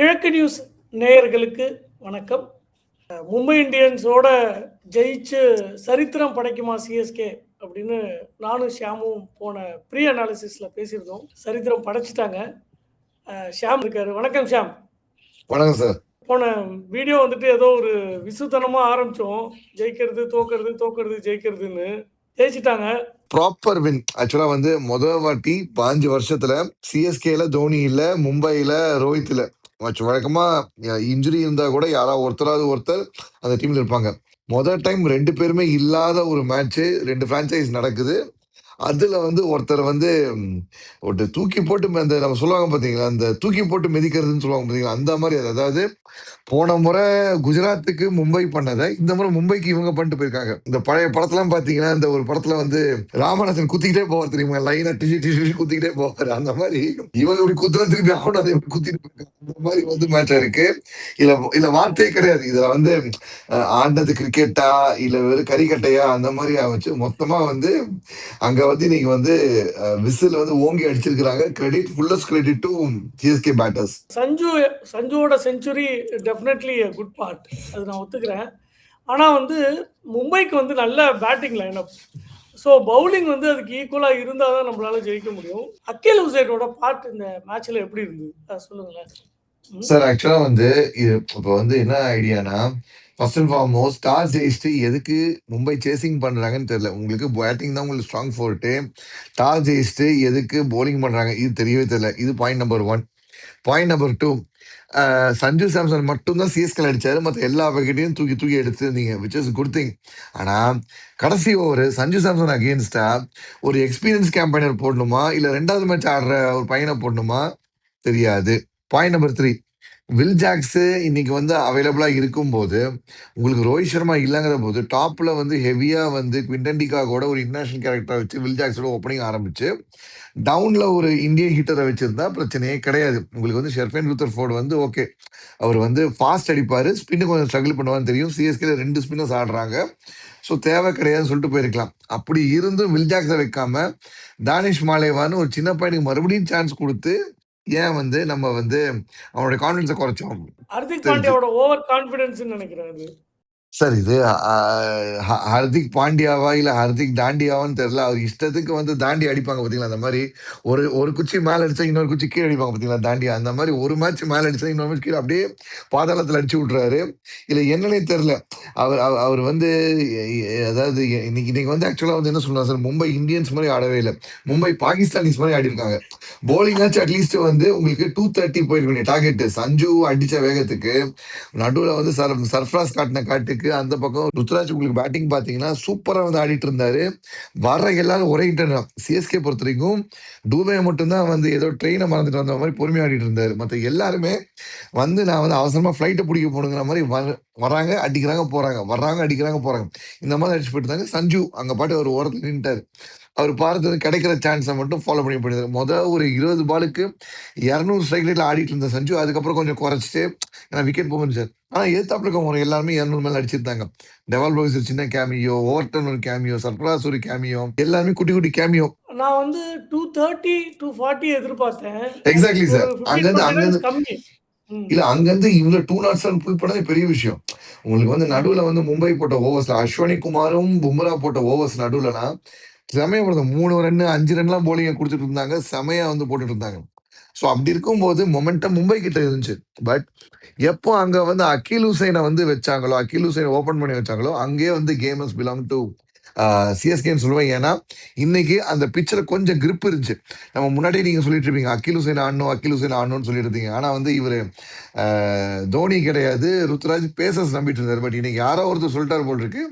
கிழக்கு நியூஸ் நேயர்களுக்கு வணக்கம். மும்பை இந்தியன்ஸோட ஜெயிச்சு சரித்திரம் படைக்குமா சிஎஸ்கே அப்படின்னு நானும் ஷியாமும் போன ப்ரீ அனாலிசிஸ்ல பேசியிருந்தோம். சரித்திரம் படைச்சிட்டாங்க. ஷியாம் இருக்காரு. வணக்கம் ஷியாம். வணக்கம் சார். போன வீடியோ வந்துட்டு ஏதோ ஒரு விசுத்தனமா ஆரம்பிச்சோம். ஜெயிக்கிறது தோக்கிறது தோக்கிறது ஜெயிக்கிறதுன்னு ஜெயிச்சிட்டாங்க. Proper win. ஆக்சுவலா வந்து முதல் வாட்டி 5 வருஷத்துல சிஎஸ்கேல தோனி இல்ல, மும்பைல ரோஹித் இல்ல. வழக்கமா இன்ஜுரி இருந்தா கூட யாராவது ஒருத்தர் அந்த டீம்ல இருப்பாங்க. முதல் டைம் 2 பேருமே இல்லாத ஒரு மேட்ச் 2 பிரான்ச்சைஸ் நடக்குது. அதுல வந்து ஒருத்தர் வந்து ஒரு தூக்கி போட்டு அந்த நம்ம சொல்லுவாங்க பாத்தீங்களா, அந்த தூக்கி போட்டு மிதிக்கிறதுன்னு சொல்லுவாங்க பாத்தீங்களா, அந்த மாதிரி. அதாவது போன முறை குஜராத்துக்கு மும்பை பண்ணதை இந்த முறை மும்பைக்கு இவங்க பண்ணிட்டு போயிருக்காங்க. இந்த பழைய படத்தெல்லாம் பாத்தீங்கன்னா, இந்த ஒரு படத்துல வந்து ராமநாதன் குத்திக்கிட்டே போவார் தெரியுமா, லைனா டிஷி குத்திக்கிட்டே போவார். அந்த மாதிரி இவங்க இப்படி குத்துற திருப்பி அவனும் அதை குத்திட்டு போயிருக்காங்க. அந்த மாதிரி வந்து மேட்ச் இருக்கு. இல்ல வார்த்தையே கிடையாது. இதுல வந்து ஆண்டது கிரிக்கெட்டா இல்ல வெறும் கறிக்கட்டையா அந்த மாதிரி வச்சு மொத்தமா வந்து அங்க வந்து நீங்க வந்து விசில் வந்து ஓங்கி அடிச்சிருக்காங்க. Fullest credit to CSK batters. சஞ்சுவோட செஞ்சுரி டெஃபினெட்லி குட் பார்ட், அது நான் ஒத்துக்கிறேன். ஆனால் வந்து மும்பைக்கு வந்து நல்ல பேட்டிங் லைனப். ஸோ பவுலிங் வந்து அதுக்கு ஈக்குவலாக இருந்தால் தான் நம்மளால ஜெயிக்க முடியும். அக்கீல் ஹுசைனோட பார்ட் இந்த மேட்ச்ல எப்படி இருந்தது சொல்லுங்களேன் சார். ஆக்சுவலா வந்து இப்போ வந்து என்ன ஐடியானா, ஃபர்ஸ்ட் அண்ட் ஃபார்மோஸ்ட் டாஸ் ஜெயிச்சுட்டு எதுக்கு மும்பை சேசிங் பண்றாங்கன்னு தெரியல. உங்களுக்கு பேட்டிங் தான் உங்களுக்கு ஸ்ட்ராங் ஃபோர்ட்டு. டாஸ் ஜெயிச்சுட்டு எதுக்கு போலிங் பண்றாங்க இது தெரியவே தெரியல. இது point number 1. Point number 2, Sanju Samson மட்டும்தான் சிஎஸ்கே அடிச்சாரு. மற்ற எல்லா விக்கெட்டையும் தூக்கி எடுத்துருந்தீங்க, விச் இஸ் குட் திங். ஆனா கடைசி ஓவர் சஞ்சு சாம்சன் அகேன்ஸ்டா ஒரு எக்ஸ்பீரியன்ஸ் கேம்பைனர் போடணுமா இல்ல 2வது மேட்ச் ஆடுற ஒரு பையனை போடணுமா தெரியாது. பாயிண்ட் நம்பர் 3, வில் ஜாக்ஸ் இன்னைக்கு வந்து அவைலபிளா இருக்கும் போது உங்களுக்கு ரோஹித் சர்மா இல்லைங்கிற போது டாப்ல வந்து ஹெவியா வந்து குவிண்டன் டிகாகோட ஒரு இன்டர்நேஷனல் கேரக்டரை வச்சு வில் ஜாக்ஸோட ஓப்பனிங் ஆரம்பிச்சு டவுன்ல ஒரு இந்தியன் ஹீட்டரை வச்சிருந்தா பிரச்சனையே கிடையாது. உங்களுக்கு வந்து ஷெர்ஃபேன் ரூத்தர்ஃபோர்டு வந்து ஓகே, அவர் வந்து ஃபாஸ்ட் அடிப்பாரு, ஸ்பின்னு கொஞ்சம் ஸ்ட்ரகிள் பண்ணுவான்னு தெரியும். சிஎஸ்கேல 2 ஸ்பின்னர்ஸ் ஆடுறாங்க, ஸோ தேவை கிடையாதுன்னு சொல்லிட்டு போயிருக்கலாம். அப்படி இருந்தும் வில் ஜாக்ஸை வைக்காம தானிஷ் மாலேவான்னு ஒரு சின்ன பையனுக்கு மறுபடியும் சான்ஸ் கொடுத்து ஏன் வந்து நம்ம வந்து அவனுடைய கான்ஃபிடன்ஸை குறைச்சோம். ஹர்திக் பாண்டியாவோட ஓவர் கான்ஃபிடன்ஸ் நினைக்கிறேன் சார். இது ஹர்திக் பாண்டியாவா இல்ல ஹர்திக் தாண்டியாவான்னு தெரியல. அவர் இஷ்டத்துக்கு வந்து தாண்டி அடிப்பாங்க பாத்தீங்களா, அந்த மாதிரி ஒரு குச்சி மேல அடிச்சா இன்னொரு குச்சி கீழே அடிப்பாங்க பாத்தீங்களா தாண்டியா. அந்த மாதிரி ஒரு மேட்ச் மேல அடிச்சா இன்னொரு மேட்ச் கீழே அப்படியே பாதாளத்துல அடிச்சு விட்டுறாரு. இல்ல என்னன்னே தெரியல. அவர் வந்து அதாவது இன்னைக்கு வந்து ஆக்சுவலா வந்து என்ன சொல்றாங்க சார், மும்பை இந்தியன்ஸ் மாதிரி ஆடவே இல்லை, மும்பை பாகிஸ்தானிஸ் மாதிரி ஆடி இருக்காங்க. போலிங் ஆச்சு அட்லீஸ்ட் வந்து உங்களுக்கு 230 போயிருக்கீங்க டார்கெட். சஞ்சு அடிச்ச வேகத்துக்கு நடுவுல வந்து சர்ஃப்ராஸ் காட்டின காட்டுக்கு அந்த பக்கம் ருத்ராஜ் உங்களுக்கு பேட்டிங் பாத்தீங்கன்னா சூப்பரா வந்து ஆடிட்டு இருந்தாரு. வர்ற எல்லாரும் ஒரே இன்டர்ன். சிஎஸ்கே பொறுத்த வரைக்கும் டூபே மட்டும்தான் வந்து ஏதோ ட்ரெயினை மறந்துட்டு வந்த மாதிரி பொறுமையா ஆடிட்டு இருந்தாரு. மற்ற எல்லாருமே வந்து நான் வந்து அவசரமா ஃபிளைட்டை பிடிக்க போனுங்கிற மாதிரி வராங்க அடிக்கிறாங்க போறாங்க, வர்றாங்க அடிக்கிறாங்க போறாங்க, இந்த மாதிரி அடிச்சு போயிட்டு இருந்தாங்க. சஞ்சு அங்க பாட்டு ஒரு ஓரத்தில் நின்ட்டாரு. அவர் பார்த்தது கிடைக்கிற சான்ஸை மட்டும் ஃபாலோ பண்ணி போயிடுறாரு. முதல் ஒரு 20 பாலுக்கு 200 ஸ்ட்ரைக் ரேட்ல ஆடிட்டு இருந்த சஞ்சு அதுக்கப்புறம் கொஞ்சம் குறைச்சிட்டு ஏன்னா விக்கெட் போகணும் சார். ஆனா ஏத்தாப்புல இருக்கவங்க எல்லாருமே 200 மேல அடிச்சிருந்தாங்க. டெவால் ப்ரோஸ் ஒரு சின்ன கேமியோ, ஓவர்டன் ஒரு கேமியோ, சர்ஃப்ராஸ் ஒரு கேமியோ, எல்லாருமே குட்டி குட்டி கேமியோ. நான் வந்து 230 240 எதிர்பார்த்தேன். Exactly sir. அங்கிருந்து கம்மி இல்ல, அங்கிருந்து இவ்வளவு 2 ரன் புல் பண்ணது பெரிய விஷயம். உங்களுக்கு வந்து நடுவுல வந்து மும்பை போட்ட ஓவர்ஸ்ல அஸ்வினி குமாரும் பும்ரா போட்ட ஓவர்ஸ் நடுவுலனா செமையா போடுறது. 3 ரன் 5 ரன்லாம் போலிங்க கொடுத்துட்டு இருந்தாங்க, செமையா வந்து போட்டுட்டு இருந்தாங்க. ஸோ அப்படி இருக்கும்போது மொமெண்டம் மும்பை கிட்ட இருந்துச்சு. பட் எப்போ அங்க வந்து அக்கீல் ஹுசைனை வந்து வச்சாங்களோ, அக்கீல் ஹுசைனை ஓபன் பண்ணி வச்சாங்களோ, அங்கேயே வந்து கேமர்ஸ் பிலாங் டு சிஎஸ்கேன்னு சொல்லுவேன். ஏன்னா இன்னைக்கு அந்த பிக்சர் கொஞ்சம் கிரிப் இருந்துச்சு. நம்ம முன்னாடி நீங்க சொல்லிட்டு இருப்பீங்க அக்கீல் ஹுசைன் ஆடணும்னு சொல்லிட்டு இருந்தீங்க. ஆனா வந்து இவரு தோனி கிடையாது, ருத்ராஜ் பேசஸ் நம்பிட்டு இருந்தாரு. பட் இன்னைக்கு யாரோ ஒருத்தர் சொல்லிட்டாரு போல் இருக்கு,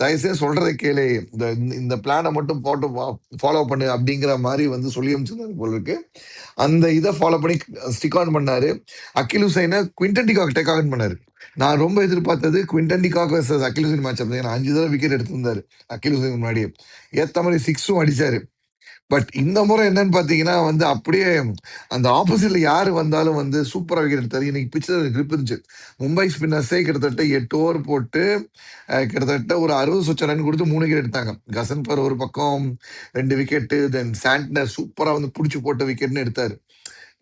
தயவுசெய்து சொல்றதை கேளு, இந்த பிளானை மட்டும் போட்டு ஃபாலோ பண்ணு அப்படிங்கிற மாதிரி வந்து சொல்லி அமைச்சிருந்தாரு போல இருக்கு. அந்த இதை ஃபாலோ பண்ணி ஸ்டிக் ஆன் பண்ணாரு. அக்கீல் ஹுசைனை குவிண்டன் டிகாக் டேக் ஆன் பண்ணாரு. நான் ரொம்ப எதிர்பார்த்தது Quinton de Kock versus Akeal Hosein match. 5 தடவை விக்கெட் எடுத்திருந்தாரு அக்கீல் ஹுசைன் முன்னாடி, ஏத்த மாதிரி 6ம் அடிச்சாரு. பட் இந்த முறை என்னன்னு பாத்தீங்கன்னா வந்து அப்படியே அந்த ஆப்போசிட்ல யாரு வந்தாலும் வந்து சூப்பரா விக்கெட் எடுத்தாரு. இன்னைக்கு பிச்சர் கிரிப் இருந்துச்சு. மும்பை ஸ்பின்னர்ஸே கிட்டத்தட்ட 8 ஓவர் போட்டு கிட்டத்தட்ட ஒரு 60 சொச்ச ரன் கொடுத்து 3 விக்கெட் எடுத்தாங்க. கசன்பர் ஒரு பக்கம் 2 விக்கெட்டு, தென் சாண்ட்னர் சூப்பரா வந்து புடிச்சு போட்ட விக்கெட்னு எடுத்தாரு.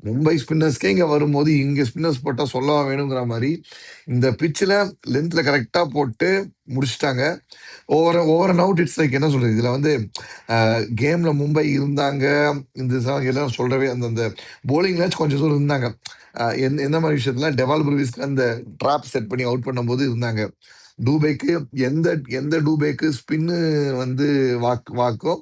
மும்பை ஸ்பின்னர்ஸ்க்கே இங்க வரும்போது இங்க ஸ்பின்னர்ஸ் போட்டா சொல்லவா வேணுங்கிற மாதிரி இந்த பிச்சில் லென்த்ல கரெக்டா போட்டு முடிச்சிட்டாங்க. Over over and out it's like என்ன சொல்றது, இதுல வந்து கேம்ல மும்பை இருந்தாங்க. இந்த எல்லாம் சொல்றவே அந்த அந்த போலிங்லாச்சும் கொஞ்சம் தூரம் இருந்தாங்க. எந்த மாதிரி விஷயத்துல டெவால் புர்விஸ்க்கு அந்த ட்ராப் செட் பண்ணி அவுட் பண்ணும்போது இருந்தாங்க. டூபேக்கு எந்த எந்த டூபேக்கு ஸ்பின்னு வந்து வாக்கோ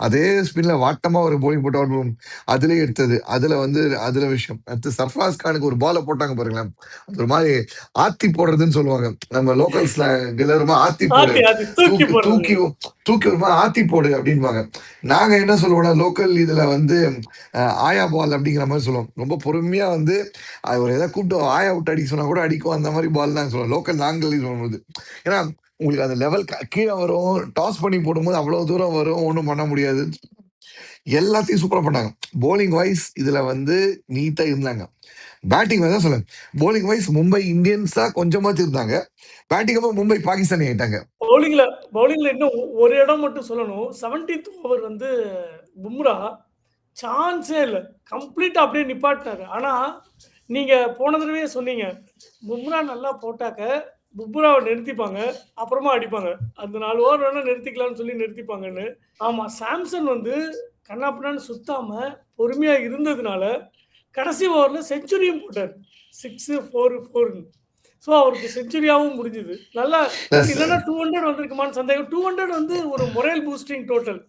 அதே ஸ்பின்ல வாட்டமா ஒரு போலிங் போட்டு அவுட் பண்ணும். அதுலயே எடுத்தது அதுல விஷயம். அடுத்து சர்ஃப்ராஸ் கானுக்கு ஒரு பாலை போட்டாங்க பாருங்களேன், அது ஒரு மாதிரி ஆத்தி போடுறதுன்னு சொல்லுவாங்க நம்ம லோக்கல்ஸ்ல. கிளறுமா ஆத்தி போடு, அது தூக்கி தூக்கி போடுறது. தூக்கி தூக்கி ஒரு மாதிரி ஆத்தி போடு அப்படின்பாங்க. நாங்க என்ன சொல்லுவோம்னா லோக்கல் இதுல வந்து ஆயா பால் அப்படிங்கிற மாதிரி சொல்லுவோம். ரொம்ப பொறுமையா வந்து அவர் ஏதாவது கூப்பிட்டு ஆயா விட்டு அடிக்க சொன்னா கூட அடிக்கும். அந்த மாதிரி பால் தான் சொல்லுவோம் லோக்கல் நாங்கள் சொல்லும்போது. ஏன்னா உங்களுக்கு அந்த லெவல் கீழே வரும், டாஸ் பண்ணி போடும்போது அவ்வளவு தூரம் வரும், ஒன்றும் பண்ண முடியாது. எல்லாத்தையும் சூப்பரா பண்ணாங்க. போலிங் வைஸ் இதுல வந்து நீட்டா இருந்தாங்க. பேட்டிங் தான் சொல்லுங்க, போலிங் வைஸ் மும்பை இந்தியன்ஸ் தான் கொஞ்சமாச்சும் இருந்தாங்க. பேட்டிங் அப்போ மும்பை பாகிஸ்தானி ஆயிட்டாங்க. பவுலிங்ல இன்னும் ஒரு இடம் மட்டும் சொல்லணும். 70th ஓவர் வந்து பும்ரா சான்ஸே இல்ல. கம்ப்ளீட்டா அப்படியே நிப்பாட்டினாரு. ஆனா, நீங்க போன தடவையே சொன்னீங்க. பும்ரா நல்லா போட்டாக்க, பும்ராவ நிறுத்திப்பாங்க. அப்புறமா அடிப்பாங்க. அந்த 4 ஓவர் வேணா நிறுத்திக்கலாம்னு சொல்லி நிறுத்திப்பாங்கன்னு. ஆமா, சாம்சன் வந்து கன்னாபின்னான்னு சுத்தாம, பொறுமையா இருந்ததுனால, கடைசி ஓவர்ல செஞ்சுரியும் போட்டாரு. 6, 4, 4ன்னு. ஸோ, அவருக்கு செஞ்சுரியாவும் முடிஞ்சது. நல்லா இல்லன்னா 200 வந்திருக்குமான்னு சந்தேகம். 200 வந்து ஒரு மொரல் பூஸ்டிங் டோட்டல்.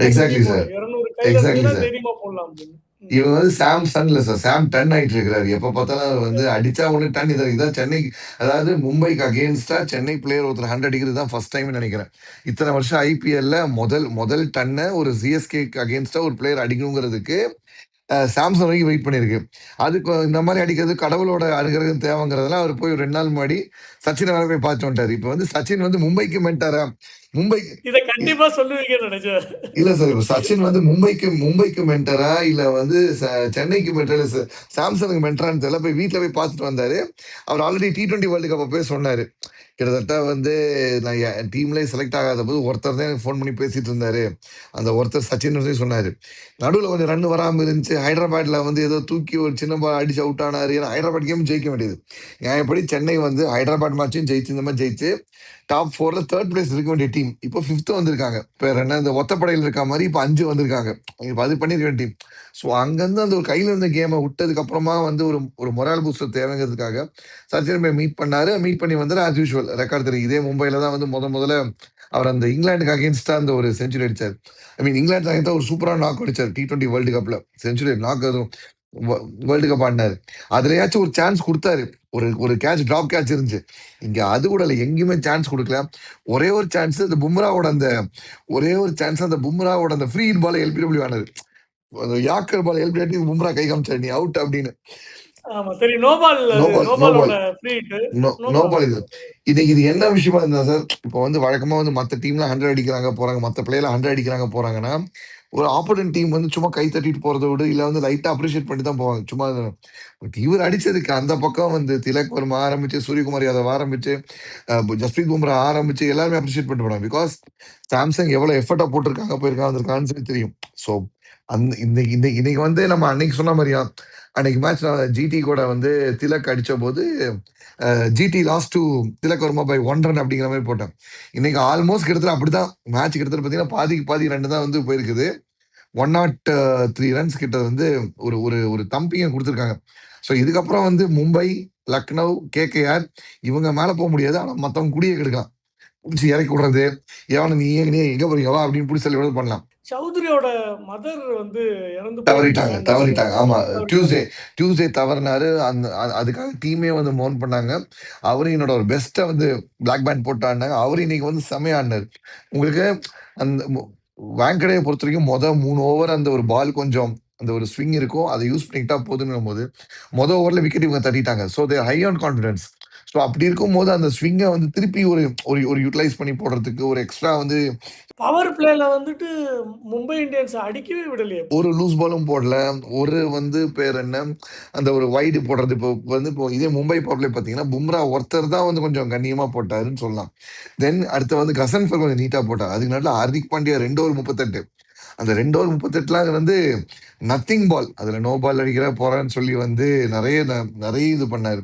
எக்ஸாக்ட்லி எப்பயும் போல சார், 200 கையில எக்ஸாக்ட்லி இருந்ததுன்னா சார். தைரியமா போடலாம் அப்படின்னு. இவன் வந்து சாம் சன்ல சார், சாம் டன் ஆயிட்டு இருக்கிறாரு. எப்ப பார்த்தாலும் அவர் வந்து அடிச்சா ஒண்ணு டன். இதான் சென்னை, அதாவது மும்பைக்கு அகேன்ஸ்டா சென்னை பிளேயர் ஒருத்தர் 100 அடிக்கிறது தான் ஃபர்ஸ்ட் டைம் நினைக்கிறேன். இத்தனை வருஷம் ஐபிஎல்ல முதல் டன்னை ஒரு சிஎஸ்கேக்கு அகேன்ஸ்டா ஒரு பிளேயர் அடிக்கணுங்கிறதுக்கு சாம்சங் வரைக்கும் வெயிட் பண்ணியிருக்கு. அதுக்கு இந்த மாதிரி அடிக்கிறது கடவுளோட அனுகிரகம் தேவைங்கிறதெல்லாம் அவர் போய் ஒரு 2 நாள் முன்னாடி சச்சினை வேற போய் பார்த்து வந்துட்டாரு. இப்போ வந்து சச்சின் வந்து மும்பைக்கு மென்டாரா? மும்பை இதை கண்டிப்பா சொல்லுவீங்கன்னு நினைச்சேன். இல்ல சார், இப்ப சச்சின் வந்து மும்பைக்கு மென்டரா இல்ல வந்து சென்னைக்கு மென்டரா, சாம்சனுக்கு மென்டரான்னு தெரியல. போய் வீட்டுல போய் பார்த்துட்டு வந்தாரு. அவர் ஆல்ரெடி T20 வேர்ல்டு கப் போய் சொன்னாரு. கிட்டத்தட்ட வந்து நான் என் டீம்ல செலக்ட் ஆகாத போது ஒருத்தர் தான் எனக்கு ஃபோன் பண்ணி பேசிட்டு இருந்தாரு. அந்த ஒருத்தர் சச்சின் சொன்னாரு. நடுவில் கொஞ்சம் ரன் வராமல் இருந்துச்சு. ஹைதராபாத்ல வந்து ஏதோ தூக்கி ஒரு சின்ன பால் அடிச்சு அவுட் ஆனாரு. ஏன்னா ஹைதராபாத் கேம் ஜெயிக்க வேண்டியது. நான் எப்படி சென்னை வந்து ஹைதராபாத் மேட்சும் ஜெயிச்சு இந்த மாதிரி ஜெயிச்சு டாப் 4ல 3rd பிளேஸ் இருக்க வேண்டிய டீம் இப்போ 5th வந்திருக்காங்க. இப்போ என்ன இந்த ஒத்தப்படையில் இருக்க மாதிரி இப்போ 5 வந்திருக்காங்க. இப்போ அது பண்ணிருக்க வேண்டிய டீம். ஸோ அங்கேருந்து அந்த ஒரு கையில் இருந்த கேமை விட்டதுக்கு அப்புறமா வந்து ஒரு மொரால் பூஸ்டர் தேவைங்கிறதுக்காக சச்சின் போய் மீட் பண்ணாரு. மீட் பண்ணி வந்து ஆஸ் யூஷுவல் ரெக்கார்ட் தெரியும். இதே மும்பைல தான் வந்து முதல்ல அவர் அந்த இங்கிலாந்துக்கு அகேன்ஸ்டா அந்த ஒரு செஞ்சுரி அடிச்சார். ஐ மீன் இங்கிலாந்து அகேன்ஸ்டா ஒரு சூப்பரான நாக் அடிச்சார் T20 வேர்ல்டு கப்ல. செஞ்சுரி நாக் அதுவும் வேர்ல்டு கப் ஆடினாரு. அதுலயாச்சும் ஒரு சான்ஸ் கொடுத்தாரு. ஒரு கேட்ச், டிராப் கேட்ச் இருந்துச்சு. இங்க அது கூட இல்லை, எங்கேயுமே சான்ஸ் கொடுக்கல. ஒரே ஒரு சான்ஸ் அந்த பும்ராவோட அந்த ஃப்ரீ ஹிட் பால் எல்பிடபிள்யூ ஆனது. அந்த யாக்கர் பால் எல்பிடபிள்யூ பும்ரா கை காமிச்சாரு, நீ அவுட் அப்படின்னு. ஆமா தெரியும். நோ பால் நோபாலோட ஃப்ரீ ஹிட். நோ பால் இது. இது என்ன விஷயமா இருந்தா சார், இப்போ வந்து வழக்கமா வந்து மத்த டீம்ல 100 அடிக்கிறாங்க போறாங்க, மத்த பிளேயர்ல 100 அடிக்கிறாங்க போறாங்கன்னா, ஒரு ஆப்போனன்ட் டீம் வந்து சும்மா கை தட்டிட்டு போறத விட இல்ல வந்து லைட்டா அப்ரிஷியேட் பண்ணி தான் போவாங்க. சும்மா பட் இவர் அடிச்சதுக்கு அந்த பக்கம் வந்து திலக் வர்மா ஆரம்பிச்சு, சூரியகுமார் யாதவ் ஆரம்பிச்சு, ஜஸ்பிரீத் பும்ரா ஆரம்பிச்சு எல்லாருமே அப்ரிஷியேட் பண்ணிட்டு போனாங்க. பிகாஸ் சாம்சங் எவ்வளவு எஃபர்ட்டா போட்டிருக்காங்க, போயிருக்காங்க, வந்திருக்கான்னு சொல்லி தெரியும். ஸோ அந்த இன்னைக்கு வந்து நம்ம அன்னைக்கு சொன்ன மாதிரியா, அன்னைக்கு மேட்ச் ஜிடி கூட வந்து திலக் அடிச்ச போது GT lost to Tilak Varma by 1 run அப்படிங்கிற மாதிரி போட்டேன். இன்னைக்கு ஆல்மோஸ்ட் கிட்டத்தட்ட அப்படிதான் மேட்ச் கிட்டத்தட்ட பார்த்தீங்கன்னா பாதிக்கு ரன் தான் வந்து போயிருக்குது. 103 ரன்ஸ் கிட்ட வந்து ஒரு ஒரு ஒரு தம்பிங்க கொடுத்துருக்காங்க. ஸோ இதுக்கப்புறம் வந்து மும்பை, லக்னோ, கேகேஆர் இவங்க மேல போக முடியாது. ஆனா மத்தவங்க குடியே கெடுக்கலாம். புடிச்சு இறக்கி விடுறது, எவனை நீ எங்க போறீங்க வா அப்படின்னு பிடிச்சி சொல்லி பண்ணலாம். சௌத்ரியோட மதர் வந்து இறந்து தவறிட்டாங்க. ஆமா, டியூஸ்டே தவறினாரு. அதுக்காக டீமே வந்து மோன் பண்ணாங்க. அவரும் என்னோட ஒரு பெஸ்ட்டை வந்து பிளாக் பேண்ட் போட்டு ஆடினாங்க. அவரு இன்னைக்கு வந்து செமையா ஆடினாரு. உங்களுக்கு அந்த வாங்கடையை பொறுத்த வரைக்கும் 3 ஓவர் அந்த ஒரு பால் கொஞ்சம் அந்த ஒரு ஸ்விங் இருக்கும், அதை யூஸ் பண்ணிக்கிட்டா போதுங்கும் போது ஓவர்ல விக்கெட் இவங்க தட்டிட்டாங்க. So they're high on confidence. So அப்படி இருக்கும்போது அந்த ஸ்விங்கை வந்து திருப்பி ஒரு ஒரு யூட்டிலைஸ் பண்ணி போடுறதுக்கு ஒரு எக்ஸ்ட்ரா வந்து பவர் பிளேல வந்துட்டு மும்பை இந்தியன்ஸ் அடிக்கவே விடலையே. ஒரு லூஸ் பாலும் போடல. ஒரு வந்து பேர் என்ன அந்த ஒரு வைடு போடுறது. இப்போ இதே மும்பை பவர் பிளே பார்த்தீங்கன்னா பும்ரா ஒருத்தர் தான் வந்து கொஞ்சம் கண்ணியமா போட்டாருன்னு சொல்லலாம். தென் அடுத்து வந்து கசன் ஃபர் கொஞ்சம் நீட்டா போட்டார். அதுக்கு நடுவில் ஹார்திக் பாண்டியா 2 ஓவர் 38. அந்த 2 ஓவர் 38லாம் வந்து நத்திங் பால். அதுல நோ பால் அடிக்கிற போறான்னு சொல்லி வந்து நிறைய இது பண்ணாரு.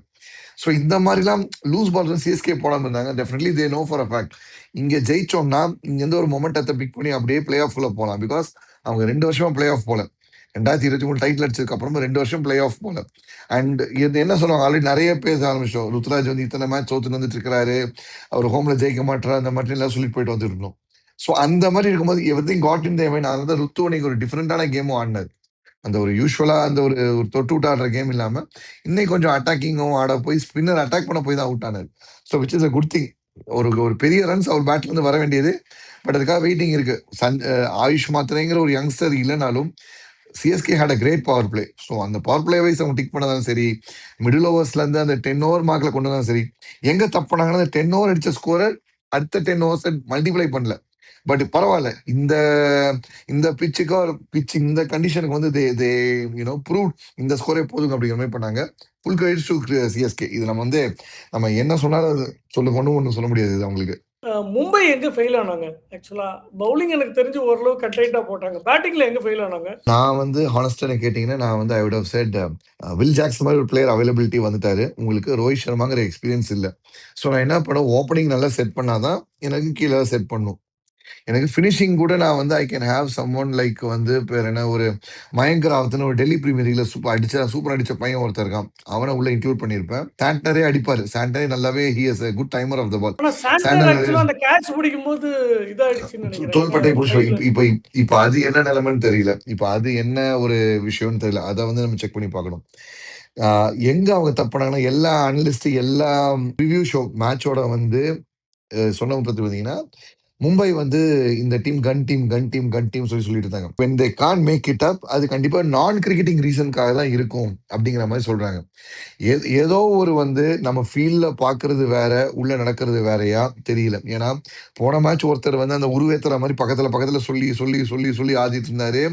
ஸோ இந்த மாதிரிலாம் லூஸ் பால் சிஎஸ்கே போடாம இருந்தாங்க. Definitely they know for a fact இங்க ஜெயிச்சோம்னா இங்க இருந்து ஒரு மொமெண்டத்தை பிக் பண்ணி அப்படியே பிளே ஆஃப்ல போகலாம். பிகாஸ் அவங்க 2 வருஷமா பிளே ஆஃப் போல. 2023 டைட்டில் அடிச்சதுக்கு அப்புறமா 2 வருஷம் பிளே ஆஃப் போல. அண்ட் இது என்ன சொல்லுவாங்க, ஆல்ரெடி நிறைய பேச ஆரம்பிச்சோம். ருத்ராஜ் வந்து இத்தனை மேட்ச் தோத்துட்டு வந்துட்டு இருக்காரு, அவர் ஹோம்ல ஜெயிக்க மாட்டாரு, அந்த மாதிரி எல்லாம் சொல்லிட்டு போயிட்டு வந்துருக்கணும். ஸோ அந்த மாதிரி இருக்கும்போது everything got in the mind. அதனால ருத்து அன்னைக்கு ஒரு டிஃப்ரெண்டான கேமும் ஆடினார். அந்த ஒரு யூஸ்வலா அந்த ஒரு ஒரு தொட்டு விட்டு ஆடுற கேம் இல்லாம இன்னைக்கு கொஞ்சம் அட்டாக்கிங்கும் ஆட போய் ஸ்பின்னர் அட்டாக் பண்ண போய் தான் அவுட் ஆனார். So which is a good thing. ஒரு ஒரு பெரிய ரன்ஸ் அவர் பேட்ல இருந்து வர வேண்டியது. பட் அதுக்காக வெயிட்டிங் இருக்கு. ஆயுஷ் மாத்திரைங்கிற ஒரு யங்ஸ்டர் இல்லைனாலும் CSK had a great power play. So அந்த பவர் பிளே வைஸ் அவங்க டிக் பண்ணதான் சரி, மிடில் ஓவர்ஸ்ல இருந்து அந்த 10 ஓவர் மார்க்ல கொண்டு வந்தாலும் சரி, எங்க தப்பு பண்ணாங்கன்னா அந்த 10 ஓவர் அடிச்ச ஸ்கோரர் அடுத்த 10 ஓவர்ஸ் மல்டிப்ளை பண்ணல. பட் பரவாயில்ல, இந்த இந்த பிச்சுக்கு பிச் இந்த கண்டிஷனுக்கு வந்து தே ப்ரூவ் இந்த ஸ்கோரே போதுங்க அப்படிங்கிற மாதிரி பண்ணாங்க. Full credit to CSK. இது நம்ம வந்து நம்ம என்ன சொன்னாலும் ஒன்றும் சொல்ல முடியாது இது அவங்களுக்கு. மும்பை எங்க ஃபெயில் ஆனாங்க ஆக்சுவலா? பவுலிங் எனக்கு தெரிஞ்சு ஓரளவு கட்டைட்டா போட்டாங்க. பேட்டிங்ல எங்க ஃபெயில் ஆனாங்க? நான் வந்து ஹானஸ்டா கேட்டீங்கன்னா நான் வந்து I would have said Will Jackson மாதிரி ஒரு பிளேயர் அவைலபிலிட்டி வந்துட்டாரு. உங்களுக்கு ரோஹித் சர்மாங்கிற எக்ஸ்பீரியன்ஸ் இல்லை. ஸோ நான் என்ன பண்ண, ஓப்பனிங் நல்லா செட் பண்ணாதான் எனக்கு கீழே செட் பண்ணும். எனக்கு ஃபினிஷிங் கூட நான் வந்து I can have someone like வந்து பேர் என்ன, ஒரு மயங்க் ராவத்னு ஒரு டெல்லி பிரீமியர் லீக்ல சூப்பர் அடிச்ச பையன் ஒருத்தர் இருக்கான். அவனை உள்ள இன்க்ளூட் பண்ணியிருப்பேன். சாண்டனரே அடிப்பாரு. சாண்டனரே நல்லாவே he is a good timer of the ball. ஆனா சாண்டனர் ஆக்சுவலா அந்த கேட்ச் பிடிக்கும்போது இதாயிடுச்சுன்னு நினைக்கிறேன். தோள்பட்டை புடிச்சு கையில. இப்ப அது என்ன நிலைமைன்னு தெரியல. இப்ப அது என்ன ஒரு விஷயம்னு தெரியல. அதை வந்து நம்ம செக் பண்ணி பார்க்கணும். எங்க அவங்க தப்புனாங்கன்னா, எல்லா அனலிஸ்ட் எல்லா ரிவ்யூ ஷோ மேட்சோட வந்து சொன்னவங்க பத்தி பாத்தீங்கன்னா, மும்பை வந்து இந்த டீம் கன் டீம் சொல்லிட்டு இருந்தாங்க. when they can't make it up, அது கண்டிப்பா நான் கிரிக்கெட்டிங் ரீசனுக்காக தான் இருக்கும் அப்படிங்கிற மாதிரி சொல்றாங்க. ஏதோ ஒரு வந்து நம்ம ஃபீல்ட்ல பாக்குறது வேற, உள்ள நடக்கிறது வேறயா தெரியல. ஏன்னா போன மேட்ச் ஒருத்தர் வந்து அந்த உருவேத்துற மாதிரி பக்கத்துல சொல்லி சொல்லி சொல்லி சொல்லி ஆடிட்டு இருந்தாரு.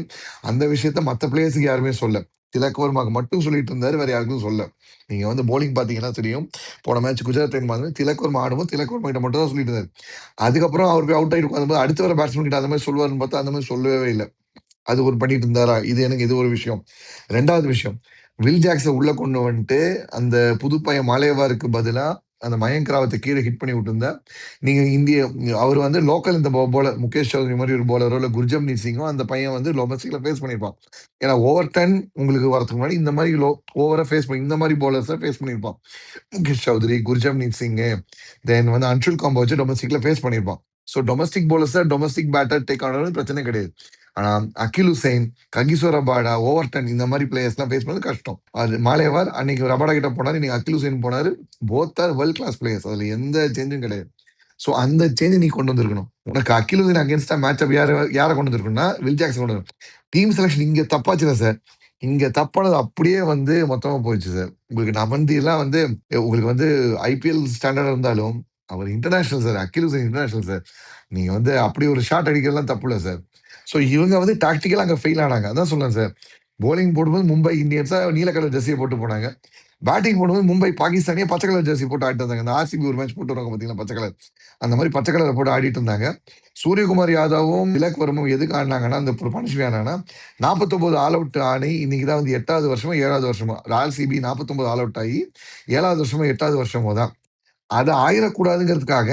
அந்த விஷயத்த மத்த பிளேயர்ஸுக்கு யாருமே சொல்ல, திலக் வர்மாக்கு மட்டும் சொல்லிட்டு இருந்தாரு, வேற யாருக்கும் சொல்ல. நீங்க வந்து போலிங் பாத்தீங்கன்னா தெரியும். போன மேட்ச் குஜராத் டைம் வந்து திலக் வர்மா ஆடும்போது திலக் வர்மா கிட்ட மட்டும் தான் சொல்லிட்டு இருந்தாரு. அதுக்கப்புறம் அவர் போய் அவுட் ஆயிட்டு உட்காந்தும்போது அடுத்த வர பேட்ஸ்மேன் கிட்ட அந்த மாதிரி சொல்லுவாருன்னு பார்த்தா அந்த மாதிரி சொல்லவே இல்லை. அது ஒரு பண்ணிட்டு இருந்தாரா? இது ஒரு விஷயம். 2வது விஷயம், வில் ஜாக்ஸை உள்ள கொண்டு வந்துட்டு அந்த புது பையன் மாலேவாருக்கு பதிலா அந்த மயங்க் ராவத்தை கீழே ஹிட் பண்ணி விட்டுருந்தா, நீங்க அவர் வந்து லோக்கல் இந்த போலர் முகேஷ் சௌத்ரி மாதிரி ஒரு போலரோ இல்ல குர்ஜம்னீத் சிங்கோ அந்த பையன் வந்து டொமஸ்டிக்ல ஃபேஸ் பண்ணிருப்பான். ஏன்னா ஓவர் 10 உங்களுக்கு வரதுக்கு முன்னாடி இந்த மாதிரி ஓவரா ஃபேஸ் பண்ணி இந்த மாதிரி போலர்ஸை ஃபேஸ் பண்ணியிருப்பான். முகேஷ் சௌத்ரி, குர்ஜம்னீத் சிங், தென் வந்து அன்ஷுல் காம்போ வச்சு டொமஸ்டிக்ல ஃபேஸ் பண்ணியிருப்பான். So domestic bowlers domestic batter டேக் ஆனது பிரச்சனை கிடையாது. ஆனா Akeal Hosein, Kagiso Rabada, over 10 இந்த மாதிரி பிளேயர்ஸ் எல்லாம் ஃபேஸ் பண்ணது கஷ்டம். அது மாலேவார் அன்னைக்கு ரபாடா கிட்ட போனாரு, இன்னைக்கு அகில் ஹுசைன் போனாரு. Both are world class players. அதுல எந்த சேஞ்சும் கிடையாது. ஸோ அந்த சேஞ்ச் நீ கொண்டு வந்திருக்கணும். உனக்கு அகில் ஹுசைன் அகேன்ஸ்டா மேட்ச் அப் யாரை கொண்டு வந்திருக்கணும்னா வில் ஜாக்சன் கொண்டு வரும். டீம் செலக்ஷன் இங்க தப்பாச்சுல சார். இங்க தப்பானது அப்படியே வந்து மொத்தமா போயிடுச்சு சார். உங்களுக்கு நமந்தி எல்லாம் வந்து உங்களுக்கு வந்து ஐபிஎல் ஸ்டாண்டர்ட் இருந்தாலும் அவர் இன்டர்நேஷனல் சார். அகில் ஹுசைன் இன்டர்நேஷனல் சார். நீங்க வந்து அப்படி ஒரு ஷாட் அடிக்கிறதுலாம் தப்பு இல்லை சார். ஸோ இவங்க வந்து டாக்டிக்கலா அங்க ஃபெயில் ஆனாங்க. அதான் சொல்றேன் சார். போலிங் போடும்போது மும்பை இந்தியன்ஸா நீல கலர் ஜெர்சியை போட்டு போனாங்க. பேட்டிங் போடும்போது மும்பை பாகிஸ்தானியா பச்சை கலர் ஜெர்சி போட்டு ஆடிட்டு இருந்தாங்க. இந்த ஆர்சிபி ஒரு மேட்ச் போட்டு வருவாங்க பாத்தீங்கன்னா பச்சை கலர், அந்த மாதிரி பச்சை கலரை போட்டு ஆடிட்டு இருந்தாங்க. சூரியகுமார் யாதவும் திலக் வர்மும் எதுக்கு ஆடினாங்கன்னா, அந்த பனிஷ்மெண்ட் ஆனாங்கன்னா 49 ஆல் அவுட் ஆனி இன்னைக்கு தான் வந்து 8வது வருஷமா 7வது வருஷமா ஆர்சிபி 49 ஆல் அவுட் ஆகி 7வது வருஷமோ 8வது வருஷமோ தான். அதை ஆயிடக்கூடாதுங்கிறதுக்காக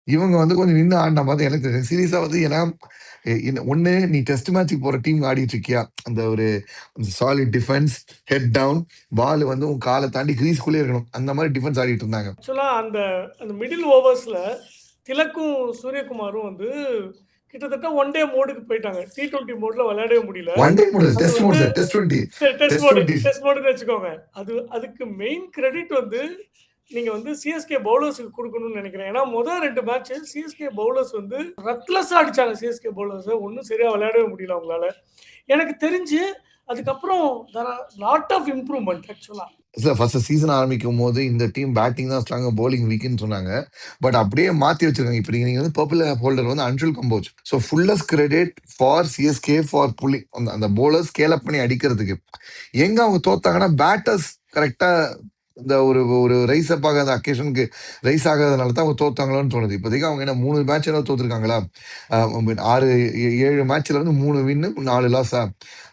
இவங்க வந்து கொஞ்சம் நின்று ஆடின மாதிரி எனக்கு தெரியும். சீரியஸா வந்து ஏன்னா ஒண்ணு நீ டெஸ்ட் மேட்சுக்கு போற டீம் ஆடிட்டு இருக்கியா, அந்த ஒரு சாலிட் டிஃபென்ஸ், ஹெட் டவுன், பால் வந்து உன் காலை தாண்டி கிரீஸ்குள்ளே இருக்கணும், அந்த மாதிரி டிஃபென்ஸ் ஆடிட்டு இருந்தாங்க. ஆக்சுவலா அந்த அந்த மிடில் ஓவர்ஸ்ல திலக்கும் சூரியகுமாரும் வந்து கிட்டத்தட்ட ஒன் டே மோடுக்கு போயிட்டாங்க. T20 மோட்ல விளையாடவே முடியல. ஒன் டே மோடு, அது டெஸ்ட் வந்து மோடு, டெஸ்ட் 20, டெஸ்ட் மோடுன்னு வச்சுக்கோங்க. அதுக்கு மெயின் கிரெடிட் வந்து நீங்க வந்து சிஎஸ்கே பவுலர்ஸுக்கு கொடுக்கணும்னு நினைக்கிறேன். ஏன்னா முதல் 2 மேட்ச் சிஎஸ்கே பவுலர்ஸ் வந்து ரத்லெஸ்ஸா அடிச்சாங்க. சிஎஸ்கே பவுலர்ஸ் ஒன்றும் சரியா விளையாடவே முடியல அவங்களால. எனக்கு தெரிஞ்சு அதுக்கப்புறம் லாட் ஆஃப் இம்ப்ரூவ்மெண்ட் ஆக்சுவலா. ஃபர்ஸ்ட் சீசன் ஆரம்பிக்கும் போது இந்த டீம் பேட்டிங் தான் ஸ்ட்ராங்க, போலிங் வீக்னு சொன்னாங்க. பட் அப்படியே மாத்தி வச்சிருக்காங்க. இப்ப நீங்க வந்து பர்பிள் ஹோல்டர் வந்து Anshul Kamboj. So fullest credit for CSK for pulling அந்த போலர்ஸ் ஸ்கேல் அப் பண்ணி அடிக்கிறதுக்கு. எங்க அவங்க தோத்தாங்கன்னா பேட்டர்ஸ் கரெக்டா இந்த ஒரு ஒரு ரைஸ் அப் ஆகாத அக்கேஷனுக்கு ரைஸ் ஆகாதனால தான் அவங்க தோத்தாங்களோன்னு தோணுது. இப்போதைக்கு அவங்க என்ன 3 மேட்ச் ஏதாவது தோத்துருக்காங்களா? 6 7 மேட்ச்ல வந்து 3 வின்னு 4 லாஸா?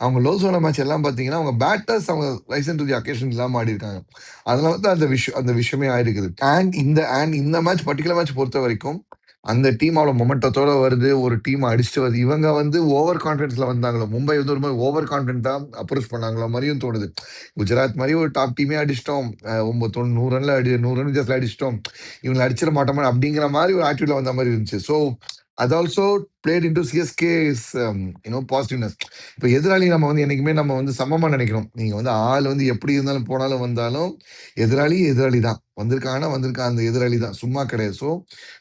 அவங்க லோஸோன மேட்ச் எல்லாம் பார்த்தீங்கன்னா, அவங்க பேட்டர்ஸ் அவங்க ரைஸ் டு தி அக்கேஷன் இல்லாம ஆடியிருக்காங்க. அதனால தான் அந்த விஷயமே ஆயிருக்குது. இந்த மேட்ச் பர்ட்டிகுலர் மேட்ச் பொறுத்தவரைக்கும், அந்த டீம் அவ்வளோ மொமெண்டத்தோட வருது. ஒரு டீம் அடிச்சுட்டு வருது. இவங்க வந்து ஓவர் கான்ஃபிடன்ஸ்ல வந்தாங்களோ, மும்பை வந்து ஒரு மாரி ஓவர் கான்ஃபிடென்ட்டா அப்ரோச் பண்ணாங்களோ மாரியும் தோணுது. குஜராத் மாரி ஒரு டாப் டீமே அடிச்சிட்டோம். 100 ரன்ல 100 ரன் வித்தியாசத்துல அடிச்சிட்டோம். இவங்கள அடிச்சிட மாட்டோமா அப்படிங்கிற மாரி ஒரு ஆட்டிட்யூட்ல வந்த மாரி இருந்துச்சு. ஸோ அது also played into CSK's positiveness. இப்ப எதிராளி நம்ம வந்து என்னைக்குமே நம்ம வந்து சமமா நினைக்கிறோம். நீங்க வந்து ஆள் வந்து எப்படி இருந்தாலும் போனாலும் வந்தாலும், எதிராளி தான். வந்திருக்காங்கன்னா வந்திருக்கான் அந்த எதிராளி தான். சும்மா கிடையாது. So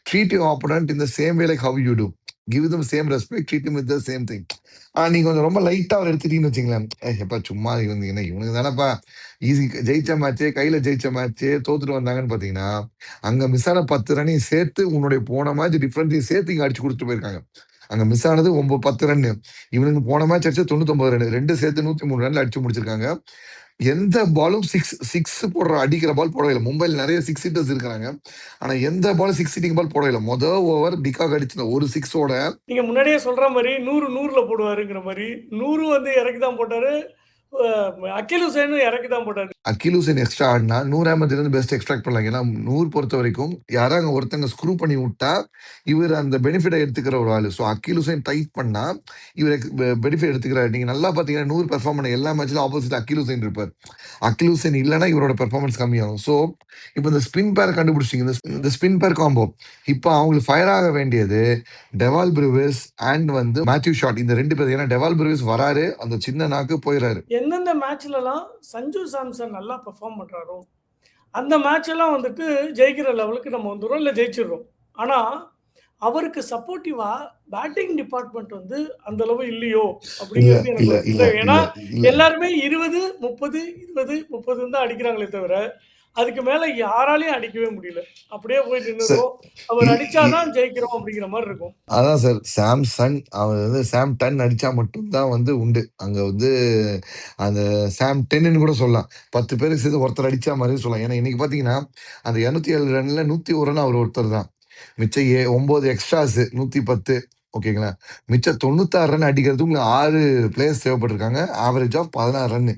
treat your opponent in the same way like how you do. Give them same respect, treat him with the same thing. நீங்க கொஞ்சம் ரொம்ப லைட்டா அவர் எடுத்துட்டீங்கன்னு வச்சுங்களேன். எப்பா சும்மா இவங்க என்ன இவனுக்கு தானப்பா ஈஸி ஜெயிச்ச மேட்ச்சே, கையில ஜெயிச்ச மேட்ச்சே தோத்துட்டு வந்தாங்கன்னு பார்த்தீங்கன்னா, அங்க மிஸ் ஆன 10 ரன்னையும் சேர்த்து உன்னுடைய போன மேட்ச் டிஃபரன்ஸையும் சேர்த்து இங்க அடிச்சு குடுத்துட்டு போயிருக்காங்க. அங்க மிஸ் ஆனது 10 ரன்னு. இவனுக்கு போன மேட்ச் அடிச்சது 99 ரன். 2 சேர்த்து 103 ரன்ல அடிச்சு முடிச்சிருக்காங்க. எந்த பாலும் 6 போடுற அடிக்கிற பால் போடவே இல்ல. மும்பைல நெறைய 6 ஹிட்டர்ஸ் இருக்காங்க. ஆனா எந்த பாலும் 6 ஹிட்டிங் பால் போடவே இல்ல. ஓவர் டிகாக் அடிச்ச ஒரு 6ஓட நீங்க முன்னாடியே சொல்ற மாரி 100 100ல போடுவாருங்கிற மாரி 100 வந்து இறக்கி தான் போட்டாரு. அகில் ஹுசைனும் இறக்கி தான் போட்டாரு. அகில் ஹுசைன் எக்ஸ்ட்ரா ஆடினா 100 அஹமதுலேருந்து பெஸ்ட் எக்ஸ்ட்ராக்ட் பண்ணலாம். ஏன்னா 100 பொறுத்த வரைக்கும் யாராவது ஒருத்தங்க ஸ்க்ரூ பண்ணி விட்டா இவர் அந்த பெனிஃபிட்டை எடுத்துக்கிற ஒரு ஆளு. ஸோ அகில் ஹுசைன் டைட் பண்ணா இவர் பெனிஃபிட் எடுத்துக்கிறாரு. நீங்க நல்லா பாத்தீங்கன்னா 100 பெர்ஃபார்ம் பண்ண எல்லா மேட்ச்லும் ஆப்போசிட் அகில் ஹுசைன் இருப்பார். அகில் ஹுசைன் இல்லைன்னா இவரோட பெர்ஃபார்மன்ஸ் கம்மியாகும். ஸோ இப்போ இந்த ஸ்பின் பேர் கண்டுபிடிச்சிங்க. இந்த ஸ்பின் பேர் காம்போ இப்போ அவங்களுக்கு ஃபயர் ஆக வேண்டியது டெவால் பிரூவிஸ் அண்ட் வந்து மேத்யூ ஷாட். இந்த 2 பேர். ஏன்னா டெவால் பிரூவிஸ் வராரு, அந்த சின்ன நாக்கு போயிடுறாரு. எந்தெந்த மேட்ச்லலாம் சஞ்சு சாம்சன் நல்லா பெர்ஃபார்ம் பண்றாரோ, அந்த மேட்ச் எல்லாம் வந்துட்டு ஜெயிக்கிற லெவலுக்கு நம்ம வந்துரும், இல்ல ஜெயிச்சிடுறோம். ஆனா, அவருக்கு சப்போர்ட்டிவா பேட்டிங் டிபார்ட்மெண்ட் வந்து அந்த அளவு இல்லையோ இல்ல அப்படிங்கிறது எனக்கு இல்ல ஒரு இல்ல சந்தேகம். ஏன்னா, இல்ல இல்ல எல்லாருமே 20, 30, 20, 30ன்னு தான் அடிக்கிறாங்களே தவிர, அதுக்கு மேல யாராலயும் அடிக்கவே முடியல. அப்படியே போய் சார் நின்னுடுறோம். அவர் இ- அடிச்சா இ- தான் ஜெயிக்கிறோம் அப்படிங்கிற மாரி இருக்கும். அதான் சார் சாம்சன் அவர் வந்து சாம் 10 அடிச்சா மட்டும்தான் வந்து உண்டு. அங்க வந்து அந்த சாம் 10ன்னு கூட சொல்லலாம். 10 பேருக்கு சேர்த்து ஒருத்தர் அடிச்சா மாதிரி சொல்லலாம். ஏன்னா இன்னைக்கு பாத்தீங்கன்னா அந்த 207 ரன்ல 101 ரன் அவர் ஒருத்தர் தான். மிச்சம் 9 எக்ஸ்ட்ராஸ் 110. ஓகேங்களா? மிச்சம் 96 ரன் அடிக்கிறதுக்கு உங்களுக்கு 6 பிளேயர்ஸ் தேவைப்பட்டிருக்காங்க. Average of 16 run.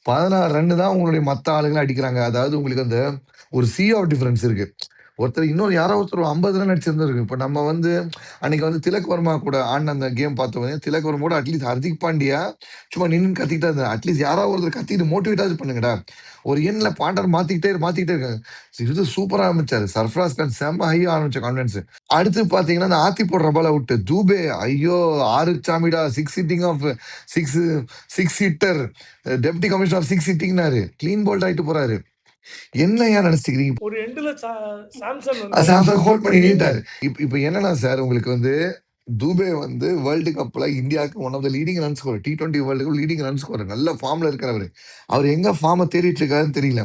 16 ரன் தான் உங்களுடைய மத்த ஆளுங்களும் அடிக்கிறாங்க. அதாவது உங்களுக்கு அந்த ஒரு சி ஆஃப் டிஃபரன்ஸ் இருக்கு. இன்னொரு யாரோ ஒருத்தர் 50 ரன் அடிச்சிருந்திருக்கு. இப்ப நம்ம வந்து அன்னைக்கு வந்து திலக் வர்மா கூட ஆடின அந்த கேம் பார்த்தோம். திலக் வர்மா கூட அட்லீஸ்ட் ஹர்திக் பாண்டியா சும்மா நின்னு கத்திக்கிட்டே இருந்தாரு. அட்லீஸ்ட் யாராவது ஒருத்தர் கத்திட்டு மோட்டிவேட்டாவது பண்ணுங்கடா. ஒரு எண்ணில் பாண்டர் மாத்திக்கிட்டே இருக்காங்க. இது சூப்பரா ஆரம்பிச்சாரு. சர்ஃப்ராஸ் கான் செம்ம ஹை ஆரம்பிச்ச கான்ஃபிடன்ஸ். அடுத்து பாத்தீங்கன்னா அந்த ஆத்தி போடுற பால விட்டு தூபே ஐயோ 6 சாமிடா 6 hitting of 6 6 hitter deputy commissioner of 6 ஹிட்டிங்னாரு. கிளீன் போல்ட் ஆயிட்டு போறாரு. என்ன ஏன் நினைச்சுக்கிறீங்க? ஒரு எண்டுல சாம்சன் வந்து சாம்சங் ஹோல்ட் பண்ணி நின்னுட்டாரு. இப்ப என்னன்னா சார் உங்களுக்கு வந்து தூபே வந்து வேர்ல்டு கப்ல இந்தியாவுக்கு one of the leading run scorer. T20 world cup leading run scorer. நல்ல ஃபார்ம்ல இருக்கிறவரு. அவர் எங்க ஃபார்ம தேடிட்டு இருக்காருன்னு தெரியல.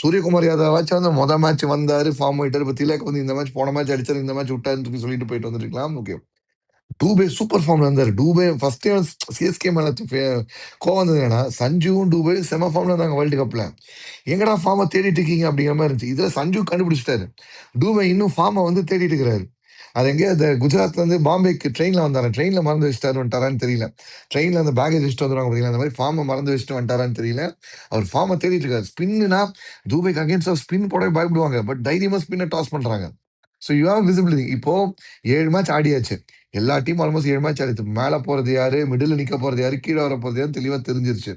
சூரியகுமார் யாதவாச்சும் வந்து மொத மேட்ச் வந்தாரு, ஃபார்ம் ஆயிட்டாரு. இப்ப திலக் வந்து இந்த மேட்ச் போன மேட்ச் அடிச்சாரு, இந்த மேட்ச் விட்டாருன்னு சொல்லி சொல்லிட்டு போயிட்டு வந்துருக்கலாம். ஓகே. டூபே சூப்பர் ஃபார்ம்ல இருந்தாரு. டூபே ஃபர்ஸ்ட் சிஎஸ்கே மேல கோவம் வந்தது என்னன்னா சஞ்சுவும் டூபேயும் செம ஃபார்ம்ல இருந்தாங்க வேர்ல்டு கப்ல. எங்கடா ஃபார்மை தேடிட்டு இருக்கீங்க அப்படிங்கிற மாதிரி இருந்துச்சு. இதுல சஞ்சு கண்டுபிடிச்சிட்டாரு. டூபே இன்னும் ஃபார்மை வந்து தேடிட்டு இருக்கிறாரு. அது எங்கேயோ அந்த குஜராத்ல இருந்து பாம்பேக்கு ட்ரெயின்ல வந்தாரு. ட்ரெயின்ல மறந்து வச்சுட்டாரு வந்துட்டாரான்னு தெரியல. ட்ரெயின்ல அந்த பேகேஜ் வச்சுட்டு வந்துருவாங்க பார்த்தீங்களா, அந்த மாதிரி ஃபார்மை மறந்து வச்சுட்டு வந்துட்டாரான்னு தெரியல. அவர் ஃபார்மை தேடிட்டு இருக்காரு. ஸ்பின்னா தூபேக்கு அகேன்ஸ்ட் ஸ்பின் போடவே பயப்படுவாங்க. பட் தைரியமா ஸ்பின்னை டாஸ் பண்றாங்க. So you have visibility. இப்போ 7 மேட்ச் ஆடியாச்சு. எல்லா டீமும் ஆல்மோஸ்ட் 7 மேட்ச் ஆடிச்சு. மேல போறது யாரு, மிடில் நிக்க போறது யாரு, கீழே வர போறது யாரு தெளிவா தெரிஞ்சிருச்சு.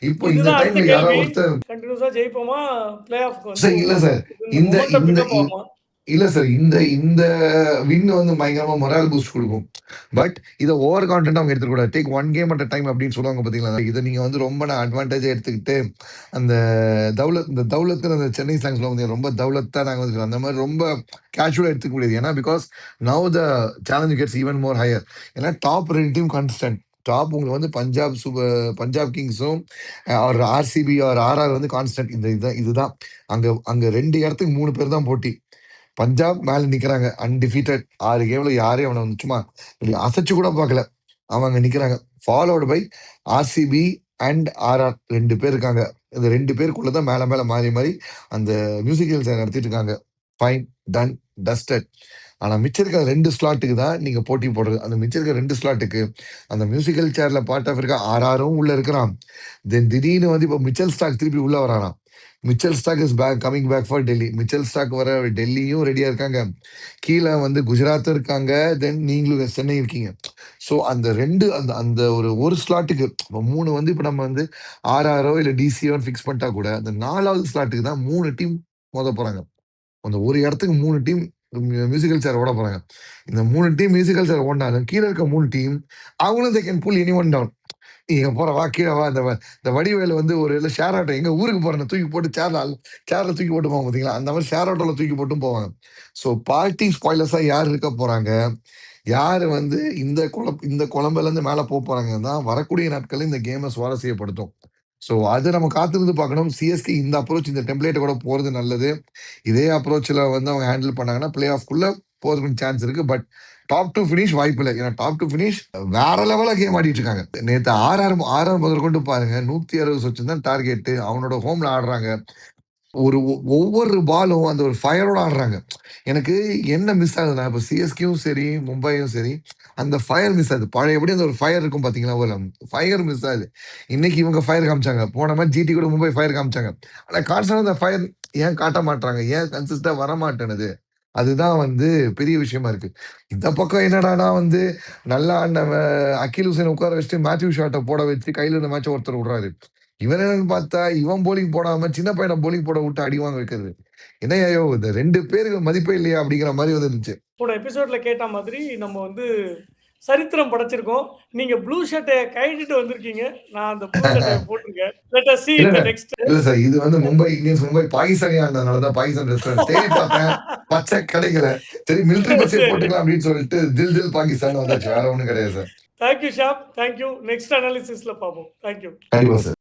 இப்போ இந்த இதுதான் அடுத்த டைம்ல யாரோ கேள்வி. ஒருத்தர் கண்டினியூஸா ஜெயிப்போமா? பிளே ஆஃப்க்கு வந்து சார் இல்ல சார் இந்த இந்த மொமெண்டம் இந்த பிக்கப் ஆகுமா? இல்ல சார் இந்த வின் வந்து பயங்கரமா மொரால் பூஸ்ட் கொடுக்கும். பட் இதை ஓவர் கான்ஃபிடென்ட் அவங்க எடுத்துக்கூடாது. Take one game at time அப்படின்னு சொல்லுவாங்க பாத்தீங்களா. இதை நீங்க வந்து ரொம்ப அட்வான்டேஜ் எடுத்துக்கிட்டு அந்த தௌலத்து அந்த சென்னை ஸ்லாங்ஸ்ல வந்து ரொம்ப தௌலத்தா நாங்க வந்து அந்த மாதிரி ரொம்ப கேஷுவலா எடுத்துக்க முடியாது. ஏன்னா because now the challenge gets even more higher. ஏன்னா டாப் 2 டீம் கான்ஸ்டன்ட். டாப் உங்களுக்கு வந்து பஞ்சாப் கிங்ஸும் அவர் ஆர்சிபி அவர் ஆர்ஆர் வந்து கான்ஸ்டன்ட். இதுதான் அங்க 2 இடத்துக்கு 3 பேர் தான் போட்டி. பஞ்சாப் மேல நிக்கிறாங்க அன்டிஃபீட்டட். 6 கேம்ல யாரையும் அவனை வந்து சும்மா அசைச்சு கூட பார்க்கல. அவங்க நிக்கிறாங்க. Followed by RCB and RR 2 பேர் இருக்காங்க. இந்த 2 பேருக்குள்ள தான் மேல மேல மாறி மாறி அந்த மியூசிக்கல் சேர் நடத்திட்டு இருக்காங்க. Fine, done, dusted. ஆனா மிச்சம் இருக்கிற 2 ஸ்லாட்டுக்கு தான் நீங்க போட்டி போடுறது. அந்த மிச்சம் இருக்கிற 2 ஸ்லாட்டுக்கு அந்த மியூசிக்கல் சேர்ல பார்ட் ஆஃப் இருக்க ஆர்ஆரும் உள்ள இருக்கிறான். தென் திடீர்னு வந்து இப்போ மிச்சல் ஸ்டாக் திருப்பி உள்ள வரானாம். Mitchell Starc is back coming back for Delhi. Mitchell Starc வர டெல்லியும் ரெடியா இருக்காங்க. கீழே வந்து குஜராத்தும் இருக்காங்க. தென் நீங்களும் சென்னை இருக்கீங்க. ஸோ அந்த 2 அந்த அந்த ஒரு ஸ்லாட்டுக்கு இப்போ 3 வந்து இப்போ நம்ம வந்து ஆர்ஆரோ இல்லை டிசிஓன்னு ஃபிக்ஸ் பண்ணிட்டா கூட அந்த 4வது ஸ்லாட்டுக்கு தான் 3 டீம் மோத போறாங்க. அந்த ஒரு இடத்துக்கு 3 டீம் மியூசிக்கல் சேர் ஓட போறாங்க. இந்த 3 டீம் மியூசிக்கல் சேர் ஓடினாலும் கீழே இருக்க 3 டீம் அவங்களும் they can pull anyone down. நீங்க போற வா கீழே வா இந்த வடிவேலு வந்து ஒரு ஷேர் ஆட்டோ எங்க ஊருக்கு போறேன் தூக்கி போட்டு சேர்ல தூக்கி போட்டு போவாங்க பாத்தீங்களா, அந்த மாதிரி ஷேர் ஆட்டோல தூக்கி போட்டும் போவாங்க. ஸோ பார்ட்டி ஸ்பாய்லர்ஸா யார் இருக்க போறாங்க, யாரு வந்து இந்த குழம்புல இருந்து மேல போறாங்க தான் வரக்கூடிய நாட்கள் இந்த கேமை சுவாரஸ்யப்படுத்தும். ஸோ அது நம்ம காத்திருந்து பார்க்கணும். சிஎஸ்கே இந்த அப்ரோச் இந்த டெம்ப்ளேட் கூட போறது நல்லது. இதே அப்ரோச்ல வந்து அவங்க ஹேண்டில் பண்ணாங்கன்னா பிளே ஆஃப்குள்ள போறதுக்கு சான்ஸ் இருக்கு. பட் டாப் டு ஃபினிஷ் வாய்ப்பு இல்லை. ஏன்னா டாப் டு ஃபினிஷ் வேற லெவலா கேம் ஆடிட்டு இருக்காங்க. நேற்று ஆர்ஆர் முதல் கொண்டு பாருங்க 160 வச்சு தான் டார்கெட். அவனோட ஹோம்ல ஆடுறாங்க. ஒவ்வொரு பாலும் அந்த ஒரு ஃபயரோட ஆடுறாங்க. எனக்கு என்ன மிஸ் ஆகுதுன்னா இப்போ சிஎஸ்கேவும் சரி மும்பையும் சரி அந்த ஃபயர் மிஸ் ஆகுது. பழையபடி அந்த ஒரு ஃபயர் இருக்கும் பாத்தீங்களா, ஒரு ஃபயர் மிஸ் ஆகுது. இன்னைக்கு இவங்க ஃபயர் காமிச்சாங்க, போன மாதிரி ஜிடி கூட மும்பை ஃபயர் காமிச்சாங்க. ஆனா கான்ஸ்டன்டா அந்த ஃபயர் ஏன் காட்ட மாட்டாங்க, ஏன் கன்சிஸ்டா வர மாட்டேனுது, அதுதான் வந்து பெரிய விஷயமா இருக்கு. இந்த பக்கம் என்னடானா வந்து நல்லா அகில் ஹுசேன் உட்கார வச்சுட்டு மேத்யூ ஷாட்டை போட வச்சு கையில இருந்த மேட்ச் ஒருத்தர் விடுறாரு. இவன் என்னன்னு பார்த்தா இவன் போலிங் போடாம சின்ன பையனை போலிங் போட விட்டு அடி வாங்க வைக்கிறது. என்னையோ இந்த 2 பேருக்கு மதிப்பே இல்லையா அப்படிங்கிற மாதிரி வந்துருந்துச்சு. போன எபிசோட்ல கேட்ட மாதிரி நம்ம வந்து சரித்திரம் படைச்சிருக்கோம். நீங்க ப்ளூ ஷர்ட்டை கழட்டிட்டு வந்திருக்கீங்க. நான் அந்த ப்ளூ ஷர்ட்டை போட்டிருக்கேன். Let us sea the next. இல்ல சார், இது வந்து மும்பை இந்தியன்ஸ் மும்பை பாகிஸ்தானியா இருந்ததுனாலதான் பாகிஸ்தான் ரெஸ்டாரண்ட் தேடி பார்த்தேன், பச்சை கிடைக்கல. சரி மிலிட்டரி பஸ்ஸே போட்டுக்கலாம் அப்படின்னு சொல்லிட்டு தில் பாகிஸ்தான் வந்தாச்சு. வேற ஒண்ணும் கிடையாது சார். தேங்க்யூ ஷாப், தேங்க்யூ. நெக்ஸ்ட் அனாலிசிஸ்ல பார்ப்போம். தேங்க்யூ. கண்டிப்பா சார்.